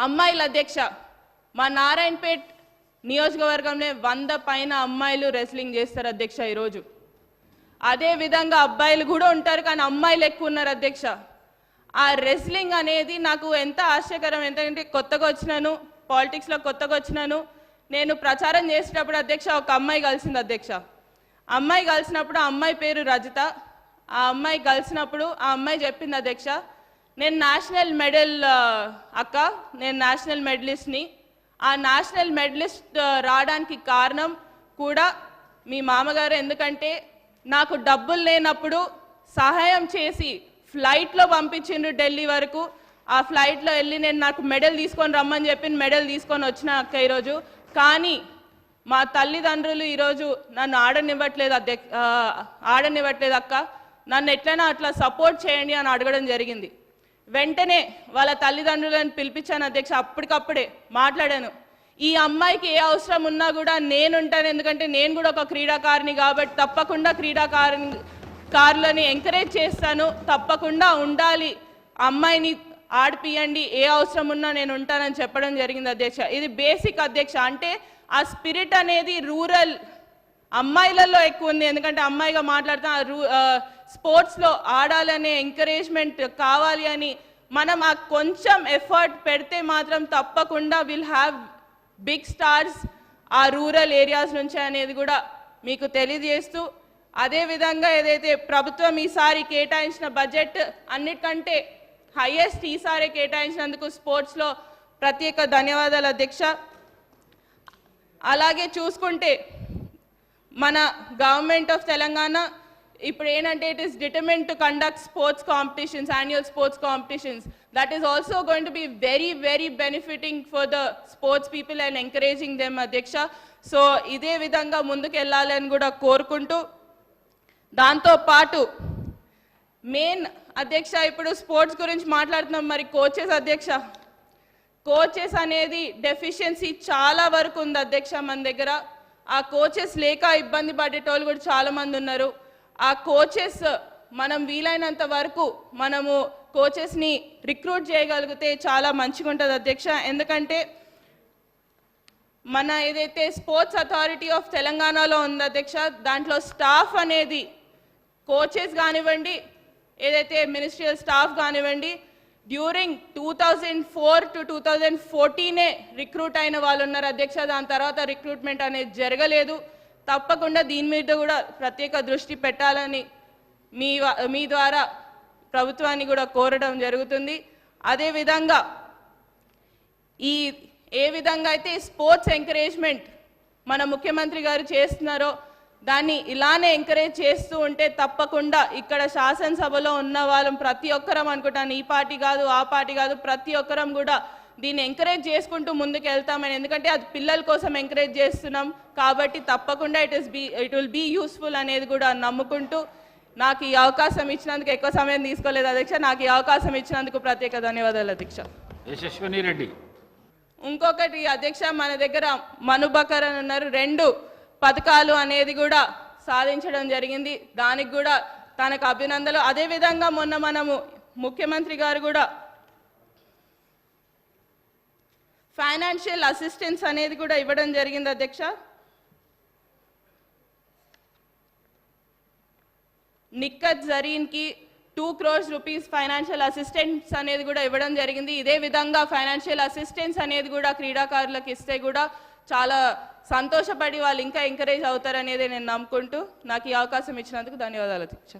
అమ్మాయిల అధ్యక్ష మా నారాయణపేట్ నియోజకవర్గంలో 100 పైన అమ్మాయిలు రెస్లింగ్ చేస్తారు అధ్యక్ష ఈరోజు. అదే విధంగా అబ్బాయిలు కూడా ఉంటారు, కానీ అమ్మాయిలు ఎక్కువ ఉన్నారు అధ్యక్ష. ఆ రెస్లింగ్ అనేది నాకు ఎంత ఆశ్చర్యకరం, ఎందుకంటే కొత్తగా వచ్చినాను, పాలిటిక్స్లో కొత్తగా వచ్చినాను. నేను ప్రచారం చేసేటప్పుడు అధ్యక్ష ఒక అమ్మాయి కలిసింది అధ్యక్ష. అమ్మాయి కలిసినప్పుడు ఆ అమ్మాయి పేరు రజిత. ఆ అమ్మాయి కలిసినప్పుడు ఆ అమ్మాయి చెప్పింది అధ్యక్ష, నేను నేషనల్ మెడల్ అక్క, నేను నేషనల్ మెడలిస్ట్ని. ఆ నేషనల్ మెడలిస్ట్ రావడానికి కారణం కూడా మీ మామగారు. ఎందుకంటే నాకు డబ్బులు లేనప్పుడు సహాయం చేసి ఫ్లైట్లో పంపించిండ్రు ఢిల్లీ వరకు. ఆ ఫ్లైట్లో వెళ్ళి నేను నాకు మెడల్ తీసుకొని రమ్మని చెప్పి మెడల్ తీసుకొని వచ్చిన అక్క ఈరోజు. కానీ మా తల్లిదండ్రులు ఈరోజు నన్ను ఆడనివ్వట్లేదు అక్క, నన్ను ఎట్లైనా అట్లా సపోర్ట్ చేయండి అని అడగడం జరిగింది. వెంటనే వాళ్ళ తల్లిదండ్రులను పిలిపించాను అధ్యక్ష. అప్పటికప్పుడే మాట్లాడాను, ఈ అమ్మాయికి ఏ అవసరం ఉన్నా కూడా నేనుంటాను, ఎందుకంటే నేను కూడా ఒక క్రీడాకారిని కాబట్టి తప్పకుండా క్రీడాకారులని ఎంకరేజ్ చేస్తాను, తప్పకుండా ఉండాలి, అమ్మాయిని ఆడిపియండి, ఏ అవసరం ఉన్నా నేను ఉంటానని చెప్పడం జరిగింది అధ్యక్ష. ఇది బేసిక్ అధ్యక్ష. అంటే ఆ స్పిరిట్ అనేది రూరల్ అమ్మాయిలలో ఎక్కువ ఉంది, ఎందుకంటే అమ్మాయిగా మాట్లాడుతాం స్పోర్ట్స్లో ఆడాలనే ఎంకరేజ్మెంట్ కావాలి అని మనం ఆ కొంచెం ఎఫర్ట్ పెడితే మాత్రం తప్పకుండా విల్ హ్యావ్ బిగ్ స్టార్స్ ఆ రూరల్ ఏరియాస్ నుంచి అనేది కూడా మీకు తెలియజేస్తూ, అదేవిధంగా ఏదైతే ప్రభుత్వం ఈసారి కేటాయించిన బడ్జెట్ అన్నిటికంటే హైయెస్ట్ ఈసారి కేటాయించినందుకు స్పోర్ట్స్లో ప్రత్యేక ధన్యవాదాలు అధ్యక్ష. అలాగే చూసుకుంటే మన గవర్నమెంట్ ఆఫ్ తెలంగాణ ఇప్పుడు ఏంటంటే it is determined to conduct sports competitions, annual sports competitions. That is also going to be very very benefiting for the sports people and encouraging them అధ్యక్ష. సో ఇదే విధంగా ముందుకు వెళ్ళాలని కూడా కోరుకుంటూ, దాంతోపాటు మెయిన్ అధ్యక్ష ఇప్పుడు స్పోర్ట్స్ గురించి మాట్లాడుతున్నాం. మరి కోచెస్ అధ్యక్ష, కోచెస్ అనేది డెఫిషియన్సీ చాలా వరకు ఉంది అధ్యక్ష మన దగ్గర. ఆ కోచెస్ లేక ఇబ్బంది పడేటోళ్ళు కూడా చాలామంది ఉన్నారు. ఆ కోచెస్ మనం వీలైనంత వరకు మనము కోచెస్ని రిక్రూట్ చేయగలిగితే చాలా మంచిగా ఉంటుంది అధ్యక్ష. ఎందుకంటే మన ఏదైతే స్పోర్ట్స్ అథారిటీ ఆఫ్ తెలంగాణలో ఉంది అధ్యక్ష, దాంట్లో స్టాఫ్ అనేది కోచెస్ కానివ్వండి, ఏదైతే మినిస్ట్రియల్ స్టాఫ్ కానివ్వండి, డ్యూరింగ్ 2004 to 2014 రిక్రూట్ అయిన వాళ్ళు ఉన్నారు అధ్యక్ష. దాని తర్వాత రిక్రూట్మెంట్ అనేది జరగలేదు. తప్పకుండా దీని మీద కూడా ప్రత్యేక దృష్టి పెట్టాలని మీ ద్వారా ప్రభుత్వాన్ని కూడా కోరడం జరుగుతుంది. అదేవిధంగా ఏ విధంగా అయితే స్పోర్ట్స్ ఎంకరేజ్మెంట్ మన ముఖ్యమంత్రి గారు చేస్తున్నారో దాన్ని ఇలానే ఎంకరేజ్ చేస్తూ ఉంటే తప్పకుండా ఇక్కడ శాసనసభలో ఉన్న వాళ్ళం ప్రతి ఒక్కరం అనుకుంటాను, ఈ పార్టీ కాదు ఆ పార్టీ కాదు, ప్రతి ఒక్కరం కూడా దీన్ని ఎంకరేజ్ చేసుకుంటూ ముందుకు వెళ్తామని. ఎందుకంటే అది పిల్లల కోసం ఎంకరేజ్ చేస్తున్నాం కాబట్టి తప్పకుండా ఇట్ విల్ బీ యూస్ఫుల్ అనేది కూడా నమ్ముకుంటూ, నాకు ఈ అవకాశం ఇచ్చినందుకు, ఎక్కువ సమయం తీసుకోలేదు అధ్యక్ష, నాకు ఈ అవకాశం ఇచ్చినందుకు ప్రత్యేక ధన్యవాదాలు అధ్యక్ష. యశస్విని రెడ్డి. ఇంకొకటి అధ్యక్ష, మన దగ్గర మనుబకర్ అని ఉన్నారు, 2 పథకాలు అనేది కూడా సాధించడం జరిగింది, దానికి కూడా తనకు అభినందనలు. అదేవిధంగా మొన్న మనము ముఖ్యమంత్రి గారు కూడా ఫైనాన్షియల్ అసిస్టెన్స్ అనేది కూడా ఇవ్వడం జరిగింది అధ్యక్ష. నిక్కత్ జరీన్కి 2 crores rupees ఫైనాన్షియల్ అసిస్టెన్స్ అనేది కూడా ఇవ్వడం జరిగింది. ఇదే విధంగా ఫైనాన్షియల్ అసిస్టెన్స్ అనేది కూడా క్రీడాకారులకు ఇస్తే కూడా చాలా సంతోషపడి వాళ్ళు ఇంకా ఎంకరేజ్ అవుతారనేది నేను నమ్ముకుంటూ నాకు ఈ అవకాశం ఇచ్చినందుకు ధన్యవాదాలు అధ్యక్ష.